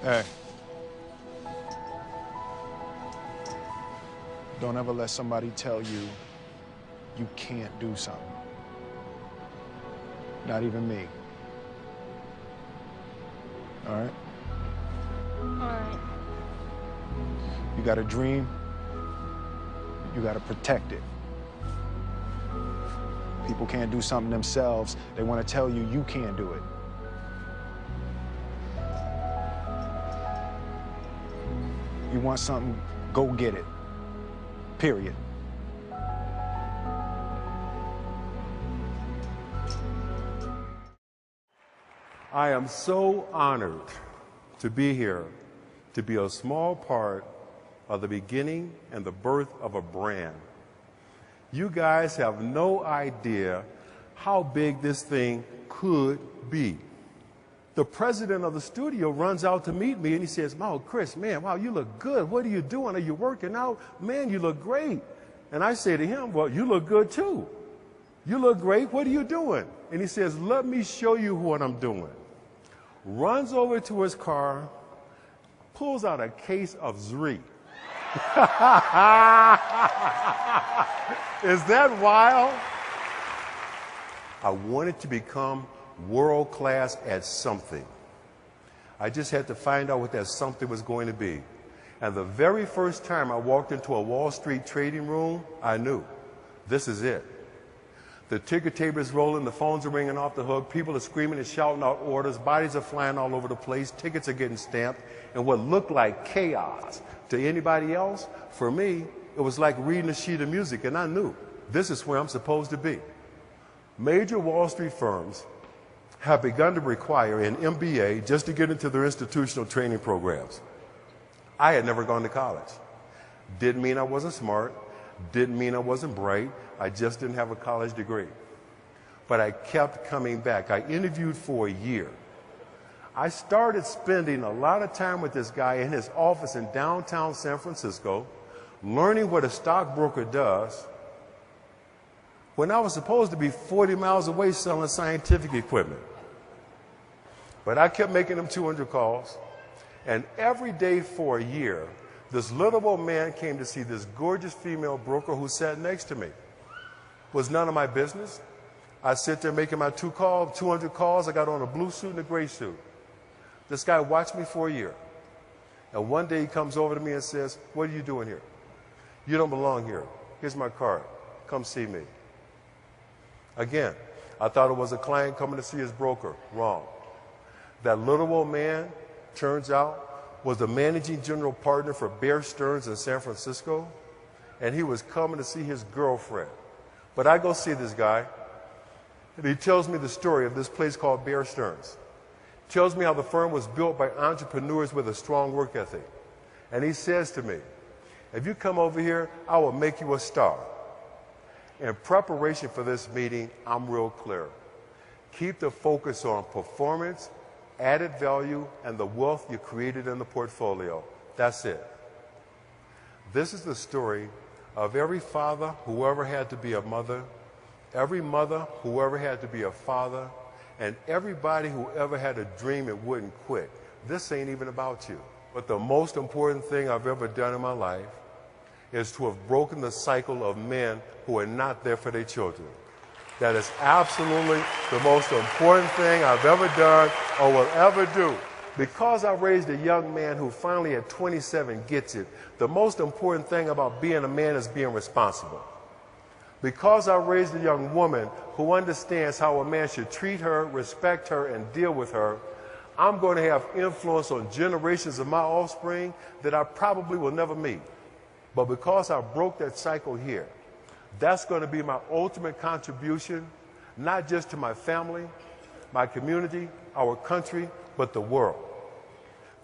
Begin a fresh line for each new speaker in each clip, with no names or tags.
Hey. Don't ever let somebody tell you you can't do something. Not even me. All right?
All right.
You got a dream, you got to protect it. People can't do something themselves. They want to tell you you can't do it. You want something, go get it. Period.
I am so honored to be here, to be a small part of the beginning and the birth of a brand. You guys have no idea how big this thing could be. The president of the studio runs out to meet me and he says, "Oh, Chris, man, wow, you look good. What are you doing? Are you working out? Man, you look great." And I say to him, "Well, you look good too. You look great. What are you doing?" And he says, "Let me show you what I'm doing." Runs over to his car, pulls out a case of ZRII. Is that wild? I wanted to become world class at something. I just had to find out what that something was going to be. And the very first time I walked into a Wall Street trading room, I knew this is it. The ticker tape is rolling, the phones are ringing off the hook, people are screaming and shouting out orders, bodies are flying all over the place, tickets are getting stamped, and what looked like chaos to anybody else, for me, it was like reading a sheet of music, and I knew this is where I'm supposed to be. Major Wall Street firms have begun to require an MBA just to get into their institutional training programs. I had never gone to college. Didn't mean I wasn't smart, didn't mean I wasn't bright, I just didn't have a college degree. But I kept coming back. I interviewed for a year. I started spending a lot of time with this guy in his office in downtown San Francisco, learning what a stockbroker does, when I was supposed to be 40 miles away selling scientific equipment. But I kept making them 200 calls, and every day for a year, this little old man came to see this gorgeous female broker who sat next to me. Was none of my business. I sit there making my 200 calls. I got on a blue suit and a gray suit. This guy watched me for a year. And one day he comes over to me and says, "What are you doing here? You don't belong here. Here's my card. Come see me." Again, I thought it was a client coming to see his broker. Wrong. That little old man, turns out, was the managing general partner for Bear Stearns in San Francisco, and he was coming to see his girlfriend. But I go see this guy, and he tells me the story of this place called Bear Stearns. Tells me how the firm was built by entrepreneurs with a strong work ethic. And he says to me, "If you come over here, I will make you a star." In preparation for this meeting, I'm real clear. Keep the focus on performance, added value, and the wealth you created in the portfolio. That's it. This is the story of every father who ever had to be a mother, every mother who ever had to be a father, and everybody who ever had a dream and wouldn't quit. This ain't even about you. But the most important thing I've ever done in my life is to have broken the cycle of men who are not there for their children. That is absolutely the most important thing I've ever done or will ever do. Because I raised a young man who finally at 27 gets it, the most important thing about being a man is being responsible. Because I raised a young woman who understands how a man should treat her, respect her, and deal with her, I'm going to have influence on generations of my offspring that I probably will never meet. But because I broke that cycle here, that's going to be my ultimate contribution, not just to my family, my community, our country, but the world.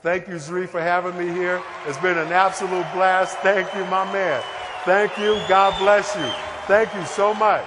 Thank you, ZRII, for having me here. It's been an absolute blast. Thank you, my man. Thank you. God bless you. Thank you so much.